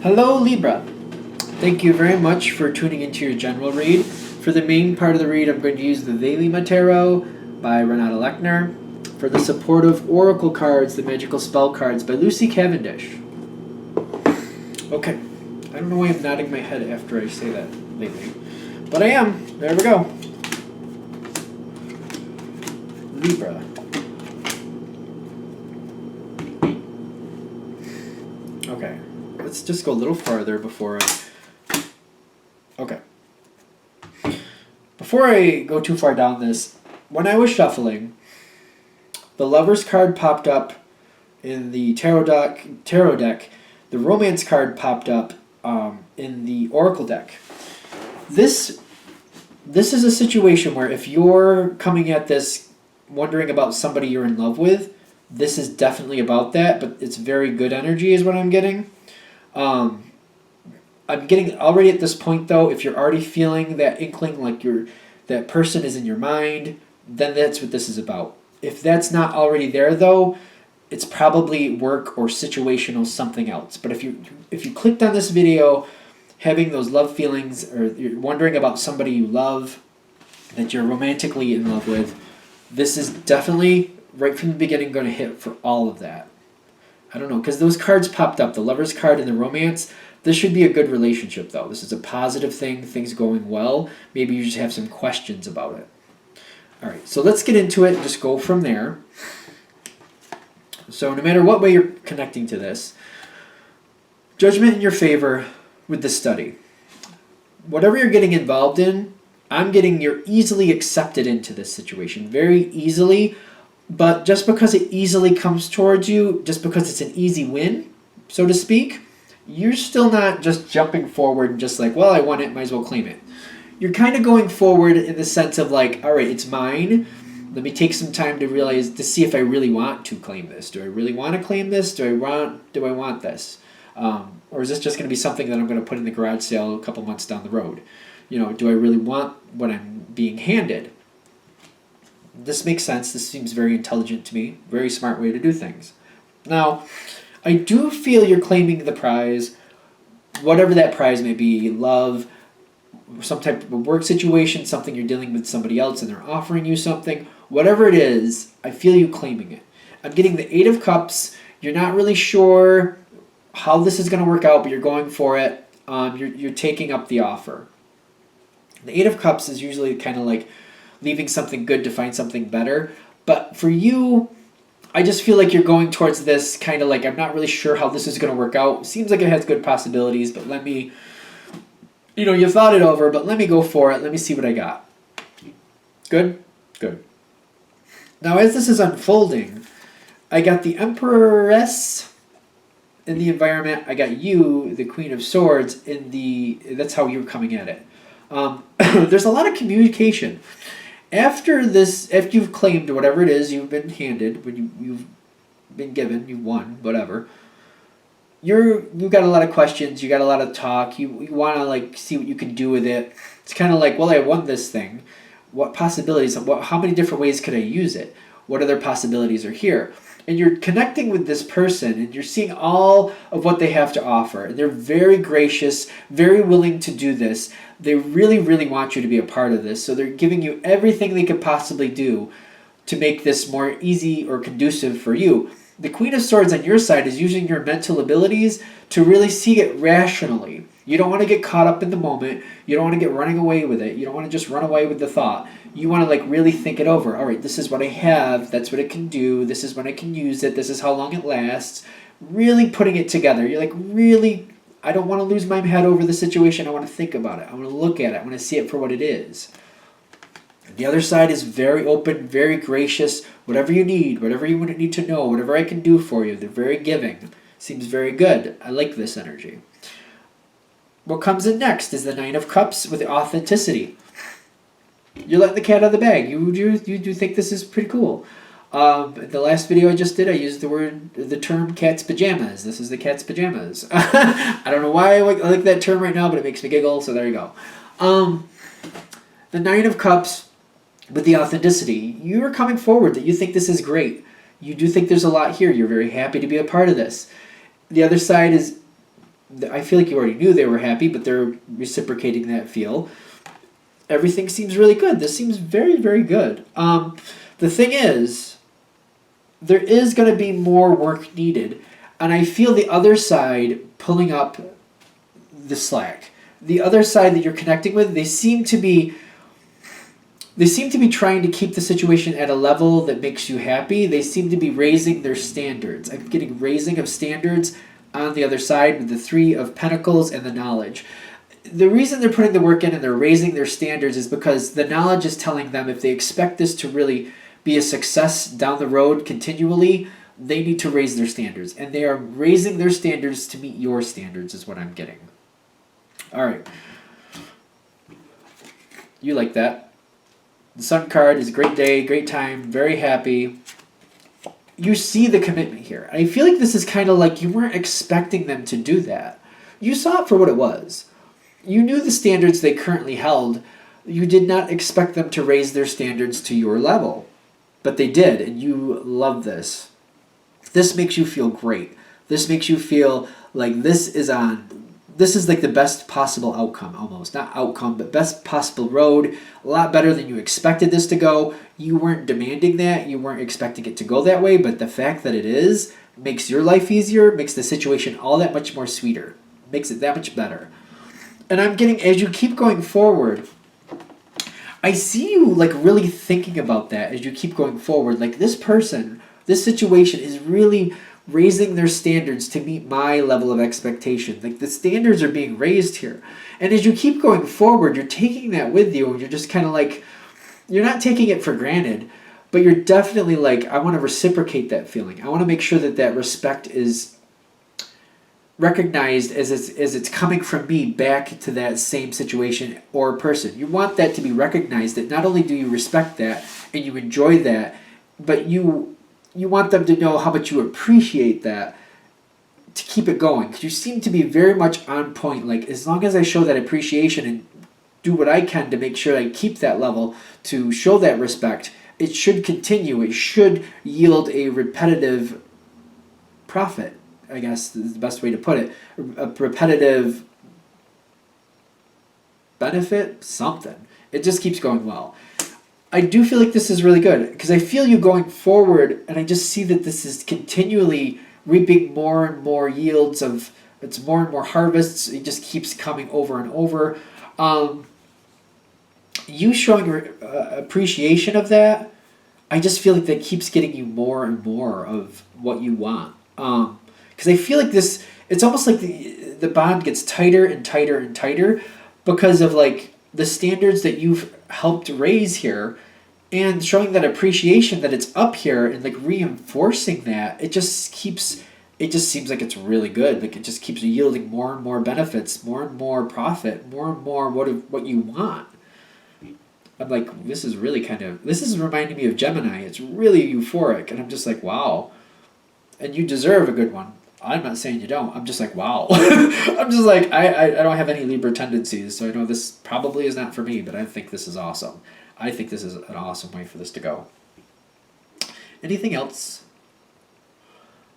Hello Libra. Thank you very much for tuning into your general read. For the main part of the read, I'm going to use the Lima Tarot by Renata Lechner. For the supportive oracle cards, the magical spell cards by Lucy Cavendish. Okay, I don't know why I'm nodding my head after I say that lately, but I am. There we go. Libra. Okay, let's just go a little farther before I... Okay. Before I go too far down this, when I was shuffling, the Lover's card popped up in the tarot deck. The Romance card popped up in the Oracle deck. This is a situation where if you're coming at this wondering about somebody you're in love with, this is definitely about that, but it's very good energy is what I'm getting. I'm getting already at this point, though, if you're already feeling that inkling like that person is in your mind, then that's what this is about. If that's not already there, though, it's probably work or situational something else. But if you clicked on this video having those love feelings, or you're wondering about somebody you love that you're romantically in love with, this is definitely right from the beginning going to hit for all of that. I don't know, because those cards popped up, the Lover's card and the Romance. This should be a good relationship, though. This is a positive thing, things going well. Maybe you just have some questions about it. All right, so let's get into it and just go from there. So no matter what way you're connecting to this, judgment in your favor with the study. Whatever you're getting involved in, I'm getting you're easily accepted into this situation, very easily. But just because it easily comes towards you, just because it's an easy win, so to speak, you're still not just jumping forward and just like, well, I want it, might as well claim it. You're kind of going forward in the sense of like, all right, it's mine. Let me take some time to see if I really want to claim this. Do I really want to claim this? Do I want this? Or is this just going to be something that I'm going to put in the garage sale a couple months down the road? Do I really want what I'm being handed? This makes sense. This seems very intelligent to me. Very smart way to do things. Now, I do feel you're claiming the prize, whatever that prize may be, love, some type of work situation, something you're dealing with somebody else and they're offering you something. Whatever it is, I feel you claiming it. I'm getting the Eight of Cups. You're not really sure how this is going to work out, but you're going for it. You're taking up the offer. The Eight of Cups is usually kind of like leaving something good to find something better. But for you, I just feel like you're going towards this kind of like, I'm not really sure how this is going to work out. Seems like it has good possibilities, but let me, you thought it over, but let me go for it. Let me see what I got. Good? Good. Now, as this is unfolding, I got the Empress in the environment. I got you, the Queen of Swords, that's how you're coming at it. There's a lot of communication. After you've claimed whatever it is you've been handed, when you've been given, you've won, whatever, you've got a lot of questions, you got a lot of talk, you want to like see what you can do with it. It's kind of like, well, I won this thing. What possibilities, how many different ways could I use it? What other possibilities are here? And you're connecting with this person and you're seeing all of what they have to offer. They're very gracious, very willing to do this. They really, really want you to be a part of this. So they're giving you everything they could possibly do to make this more easy or conducive for you. The Queen of Swords on your side is using your mental abilities to really see it rationally. You don't want to get caught up in the moment. You don't want to get running away with it. You don't want to just run away with the thought. You want to like really think it over. All right, this is what I have. That's what it can do. This is when I can use it. This is how long it lasts. Really putting it together. You're like, really, I don't want to lose my head over the situation. I want to think about it. I want to look at it. I want to see it for what it is. The other side is very open, very gracious. Whatever you need, whatever you need to know, whatever I can do for you. They're very giving. Seems very good. I like this energy. What comes in next is the Nine of Cups with authenticity. You're letting the cat out of the bag. You do think this is pretty cool. The last video I just did, I used the term cat's pajamas. This is the cat's pajamas. I don't know why I like that term right now, but it makes me giggle, so there you go. The Nine of Cups with the authenticity. You are coming forward that you think this is great. You do think there's a lot here. You're very happy to be a part of this. The other side is I feel like you already knew they were happy, but they're reciprocating that feel. Everything seems really good. This seems very, very good. The thing is, there is going to be more work needed, and I feel the other side pulling up the slack. The other side that you're connecting with, they seem to be trying to keep the situation at a level that makes you happy. They seem to be raising their standards. I'm getting raising of standards on the other side with the Three of Pentacles and the knowledge. The reason they're putting the work in and they're raising their standards is because the knowledge is telling them if they expect this to really be a success down the road continually, they need to raise their standards. And they are raising their standards to meet your standards is what I'm getting. All right. You like that. The Sun card is a great day, great time, very happy. You see the commitment here. I feel like this is kind of like you weren't expecting them to do that. You saw it for what it was. You knew the standards they currently held. You did not expect them to raise their standards to your level. But they did, and you love this. This makes you feel great. This makes you feel like this is like the best possible outcome almost. Not outcome, but best possible road. A lot better than you expected this to go. You weren't demanding that. You weren't expecting it to go that way, but the fact that it is makes your life easier, makes the situation all that much more sweeter, makes it that much better. And I'm getting, as you keep going forward, I see you like really thinking about that as you keep going forward. Like this person, this situation is really raising their standards to meet my level of expectation. Like the standards are being raised here. And as you keep going forward, you're taking that with you and you're just kind of like, you're not taking it for granted, but you're definitely like, I want to reciprocate that feeling. I want to make sure that that respect is recognized as it's coming from me back to that same situation or person. You want that to be recognized, that not only do you respect that and you enjoy that, but you want them to know how much you appreciate that to keep it going. Because you seem to be very much on point. Like, as long as I show that appreciation and do what I can to make sure I keep that level, to show that respect, it should continue. It should yield a repetitive profit, I guess is the best way to put it. A repetitive benefit, something. It just keeps going well. I do feel like this is really good because I feel you going forward, and I just see that this is continually reaping more and more yields of, it's more and more harvests. It just keeps coming over and over. You showing appreciation of that, I just feel like that keeps getting you more and more of what you want. Because I feel like this, it's almost like the bond gets tighter and tighter and tighter because of like the standards that you've helped raise here, and showing that appreciation that it's up here and like reinforcing that, it just seems like it's really good. Like it just keeps yielding more and more benefits, more and more profit, more and more what you want. I'm like, this is reminding me of Gemini. It's really euphoric, and I'm just like, wow. And you deserve a good one. I'm not saying you don't. I'm just like, wow. I'm just like, I don't have any Libra tendencies, so I know this probably is not for me, but I think this is awesome. I think this is an awesome way for this to go. Anything else?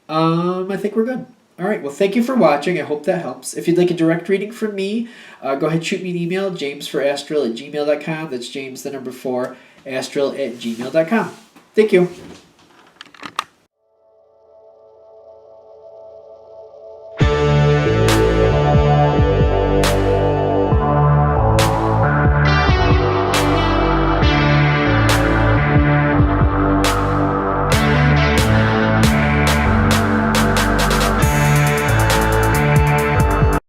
I think we're good. All right, well, thank you for watching. I hope that helps. If you'd like a direct reading from me, go ahead and shoot me an email, jamesforastral@gmail.com. That's James, the number 4, astral@gmail.com. Thank you.